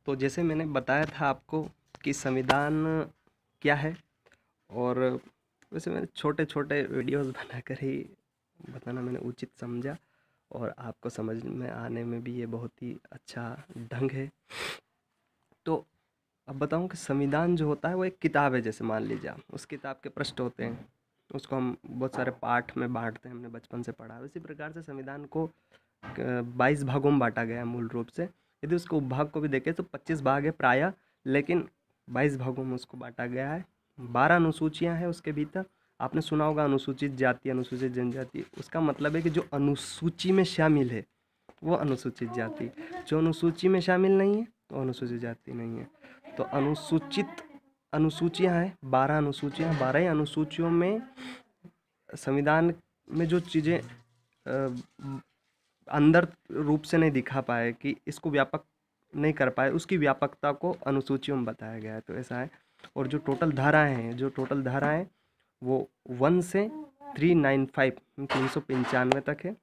तो जैसे मैंने बताया था आपको कि संविधान क्या है, और वैसे मैंने छोटे छोटे वीडियोस बनाकर ही बताना मैंने उचित समझा, और आपको समझ में आने में भी ये बहुत ही अच्छा ढंग है। तो अब बताऊं कि संविधान जो होता है वो एक किताब है। जैसे मान लीजिए आप, उस किताब के पृष्ठ होते हैं, उसको हम बहुत सारे पार्ट में बांटते हैं, हमने बचपन से पढ़ा है। उसी प्रकार से संविधान को 22 भागों में बांटा गया है मूल रूप से। यदि उसके उपभाग को भी देखें तो 25 भाग है प्रायः, लेकिन 22 भागों में उसको बांटा गया है। 12 अनुसूचियाँ हैं उसके भीतर। आपने सुना होगा अनुसूचित जाति, अनुसूचित जनजाति। उसका मतलब है कि जो अनुसूची में शामिल है वो अनुसूचित जाति, जो अनुसूची में शामिल नहीं है तो अनुसूचित जाति नहीं है। तो अनुसूचित अनुसूचियाँ हैं, 12 अनुसूचियाँ। 12 अनुसूचियों में संविधान में जो चीज़ें अंदर रूप से नहीं दिखा पाए, कि इसको व्यापक नहीं कर पाए, उसकी व्यापकता को अनुसूचियों में बताया गया है। तो ऐसा है। और जो टोटल धाराएं वो 1 से 395 395 तक है।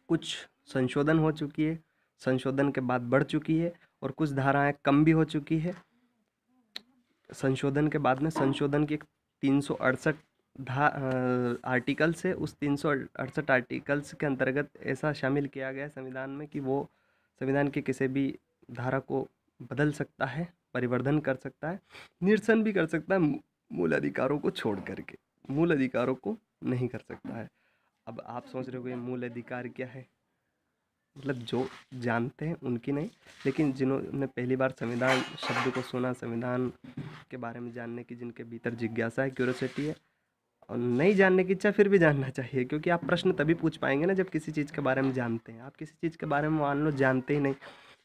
कुछ संशोधन हो चुकी है, संशोधन के बाद बढ़ चुकी है, और कुछ धाराएं कम भी हो चुकी है संशोधन के बाद में। संशोधन की 368 आर्टिकल्स है। उस 368 आर्टिकल्स के अंतर्गत ऐसा शामिल किया गया है संविधान में कि वो संविधान के किसी भी धारा को बदल सकता है, परिवर्धन कर सकता है, निरसन भी कर सकता है, मूल अधिकारों को छोड़ करके। मूल अधिकारों को नहीं कर सकता है। अब आप सोच रहे हो कि मूल अधिकार क्या है? मतलब जो जानते हैं उनकी नहीं, लेकिन जिन्होंने पहली बार संविधान शब्द को सुना, संविधान के बारे में जानने की जिनके भीतर जिज्ञासा है, क्यूरोसिटी है, और नहीं जानने की इच्छा, फिर भी जानना चाहिए। क्योंकि आप प्रश्न तभी पूछ पाएंगे ना जब किसी चीज़ के बारे में जानते हैं। आप किसी चीज़ के बारे में मान लो जानते ही नहीं,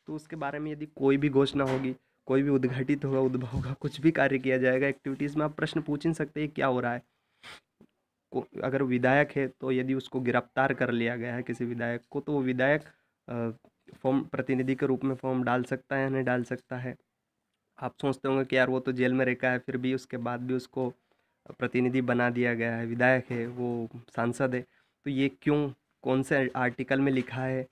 तो उसके बारे में यदि कोई भी घोषणा होगी, कोई भी उद्घाटित होगा, उद्भव होगा, कुछ भी कार्य किया जाएगा एक्टिविटीज़ में, आप प्रश्न पूछ ही नहीं सकते ये क्या हो रहा है। अगर विधायक है तो यदि उसको गिरफ्तार कर लिया गया है किसी विधायक को, तो वो विधायक फॉर्म प्रतिनिधि के रूप में फॉर्म डाल सकता है या नहीं डाल सकता है। आप सोचते होंगे कि यार वो तो जेल में रखा है, फिर भी उसके बाद भी उसको प्रतिनिधि बना दिया गया है, विधायक है वो, सांसद है, तो ये क्यों, कौन से आर्टिकल में लिखा है,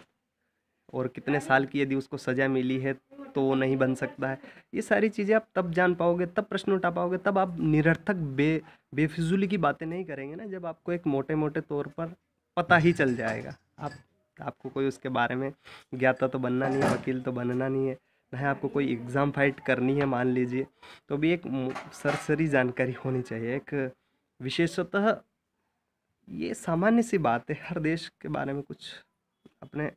और कितने साल की यदि उसको सज़ा मिली है तो वो नहीं बन सकता है। ये सारी चीज़ें आप तब जान पाओगे, तब प्रश्न उठा पाओगे, तब आप निरर्थक बेफिजूली की बातें नहीं करेंगे ना, जब आपको एक मोटे मोटे तौर पर पता ही चल जाएगा। आपको कोई उसके बारे में ज्ञाता तो बनना नहीं है, वकील तो बनना नहीं है, ना है आपको कोई एग्ज़ाम फाइट करनी है मान लीजिए, तो भी एक सरसरी जानकारी होनी चाहिए। एक विशेषतः ये सामान्य सी बात है, हर देश के बारे में कुछ अपने,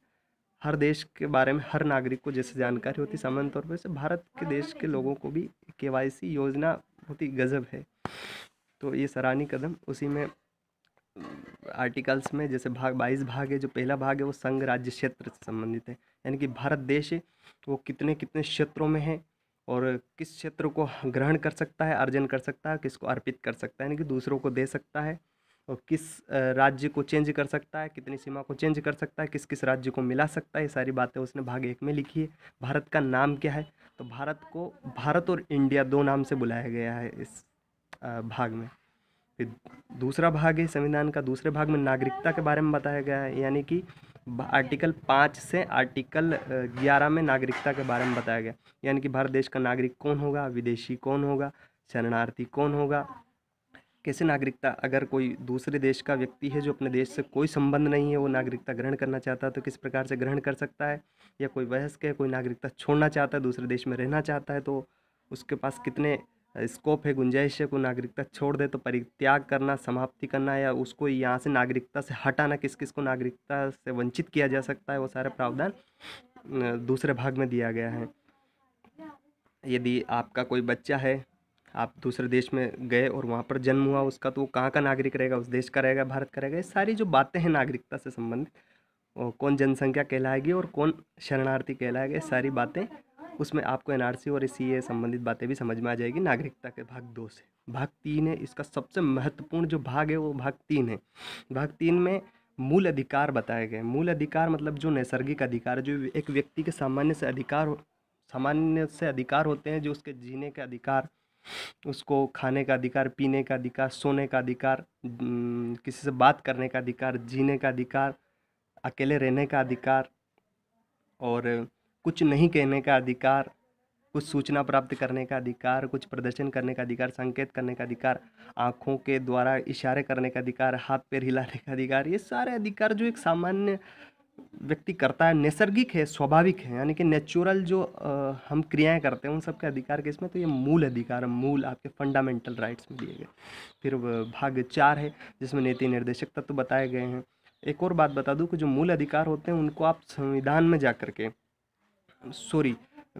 हर देश के बारे में हर नागरिक को जैसे जानकारी होती है सामान्य तौर पर, वैसे भारत के देश के लोगों को भी केवाईसी योजना बहुत ही गजब है। तो ये सराहनीय कदम। उसी में आर्टिकल्स में जैसे 22 भाग है। जो पहला भाग है वो संघ राज्य क्षेत्र से संबंधित है, यानी कि भारत देश है वो कितने कितने क्षेत्रों में है, और किस क्षेत्र को ग्रहण कर सकता है, अर्जन कर सकता है, किसको अर्पित कर सकता है, यानी कि दूसरों को दे सकता है, और किस राज्य को चेंज कर सकता है, कितनी सीमा को चेंज कर सकता है, किस किस राज्य को मिला सकता है। ये सारी बातें उसने भाग 1 में लिखी है। भारत का नाम क्या है, तो भारत को भारत और इंडिया 2 नाम से बुलाया गया है इस भाग में। फिर दूसरा भाग है संविधान का, दूसरे भाग में नागरिकता के बारे में बताया गया है, यानी कि आर्टिकल 5 से आर्टिकल 11 में नागरिकता के बारे में बताया गया, यानी कि भारत देश का नागरिक कौन होगा, विदेशी कौन होगा, शरणार्थी कौन होगा, कैसे नागरिकता, अगर कोई दूसरे देश का व्यक्ति है जो अपने देश से कोई संबंध नहीं है, वो नागरिकता ग्रहण करना चाहता है तो किस प्रकार से ग्रहण कर सकता है, या कोई वयस्क है, कोई नागरिकता छोड़ना चाहता है, दूसरे देश में रहना चाहता है, तो उसके पास कितने स्कोप है, गुंजाइश है, कोई नागरिकता छोड़ दे तो परित्याग करना, समाप्ति करना, या उसको यहाँ से नागरिकता से हटाना, किस किस को नागरिकता से वंचित किया जा सकता है, वो सारा प्रावधान दूसरे भाग में दिया गया है। यदि आपका कोई बच्चा है, आप दूसरे देश में गए और वहाँ पर जन्म हुआ उसका, तो वो कहाँ का नागरिक रहेगा, उस देश का रहेगा, भारत का रहेगा। ये सारी जो बातें हैं नागरिकता से संबंधित, और कौन जनसंख्या कहलाएगी और कौन शरणार्थी कहलाएगा, ये सारी बातें उसमें आपको एनआरसी और सीए संबंधित बातें भी समझ में आ जाएगी नागरिकता के भाग 2 से। भाग 3 है, इसका सबसे महत्वपूर्ण जो भाग है वो भाग 3 है। भाग 3 में मूल अधिकार बताए गए। मूल अधिकार मतलब जो नैसर्गिक अधिकार, जो एक व्यक्ति के सामान्य से अधिकार होते हैं, जो उसके जीने के अधिकार, उसको खाने का अधिकार, पीने का अधिकार, सोने का अधिकार, किसी से बात करने का अधिकार, जीने का अधिकार, अकेले रहने का अधिकार, और कुछ नहीं कहने का अधिकार, कुछ सूचना प्राप्त करने का अधिकार, कुछ प्रदर्शन करने का अधिकार, संकेत करने का अधिकार, आँखों के द्वारा इशारे करने का अधिकार, हाथ पैर हिलाने का अधिकार, ये सारे अधिकार जो एक सामान्य व्यक्ति करता है, नैसर्गिक है, स्वाभाविक है, यानी कि नेचुरल जो हम क्रियाएं करते हैं उन सब के अधिकार के इसमें, तो ये मूल अधिकार, मूल आपके फंडामेंटल राइट्स में दिए गए। फिर भाग 4 है जिसमें नीति निर्देशक तत्व बताए गए हैं। एक और बात बता दूं कि जो मूल अधिकार होते हैं उनको आप संविधान में जा करके, सॉरी,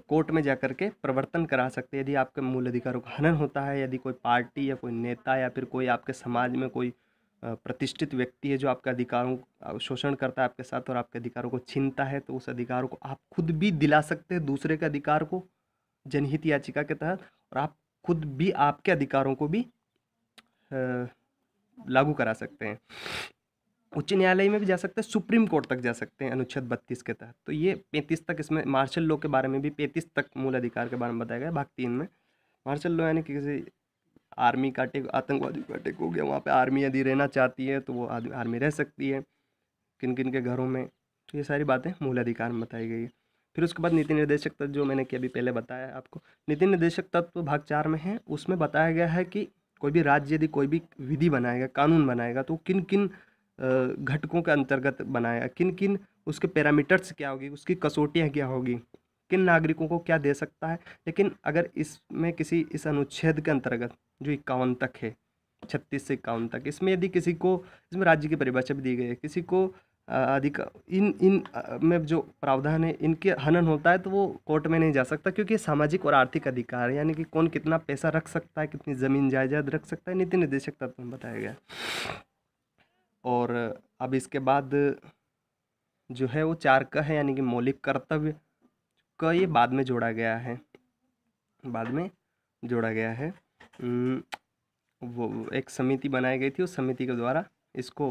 कोर्ट में जा करके प्रवर्तन करा सकते हैं यदि आपके मूल अधिकारों का हनन होता है, यदि कोई पार्टी या कोई नेता या फिर कोई आपके समाज में कोई प्रतिष्ठित व्यक्ति है जो आपके अधिकारों का शोषण करता है आपके साथ और आपके अधिकारों को छीनता है, तो उस अधिकारों को आप खुद भी दिला सकते हैं दूसरे के अधिकार को जनहित याचिका के तहत, और आप खुद भी आपके अधिकारों को भी लागू करा सकते हैं। उच्च न्यायालय में भी जा सकते हैं, सुप्रीम कोर्ट तक जा सकते हैं अनुच्छेद 32 के तहत। तो ये 35 तक, इसमें मार्शल लॉ के बारे में भी 35 तक मूल अधिकार के बारे में बताया गया भाग 3 में। मार्शल लॉ यानी कि किसी आर्मी का अटैक, आतंकवादी का अटैक हो गया, वहाँ पे आर्मी यदि रहना चाहती है तो वो आर्मी रह सकती है, किन किन के घरों में, तो ये सारी बातें मूल अधिकार में बताई गई है। फिर उसके बाद नीति निर्देशक तत्व, जो मैंने कि अभी पहले बताया आपको, नीति निर्देशक तत्व भाग 4 में है। उसमें बताया गया है कि कोई भी राज्य यदि कोई भी विधि बनाएगा, कानून बनाएगा, तो किन किन घटकों के अंतर्गत बनाएगा, किन किन उसके पैरामीटर्स क्या होगी, उसकी कसौटियाँ क्या होगी, किन नागरिकों को क्या दे सकता है। लेकिन अगर इसमें किसी इस अनुच्छेद के अंतर्गत जो 51 तक है, 36 से 51 तक, इसमें यदि किसी को, इसमें राज्य की परिभाषा भी दी गई है, किसी को अधिकार इन में जो प्रावधान है इनके हनन होता है तो वो कोर्ट में नहीं जा सकता, क्योंकि ये सामाजिक और आर्थिक अधिकार है, यानी कि कौन कितना पैसा रख सकता है, कितनी ज़मीन जायदाद रख सकता है, नीति निर्देशक तत्व में बताया गया। और अब इसके बाद जो है वो 4 का है, यानी कि मौलिक कर्तव्य का, ये बाद में जोड़ा गया है, बाद में जोड़ा गया है। वो एक समिति बनाई गई थी, उस समिति के द्वारा इसको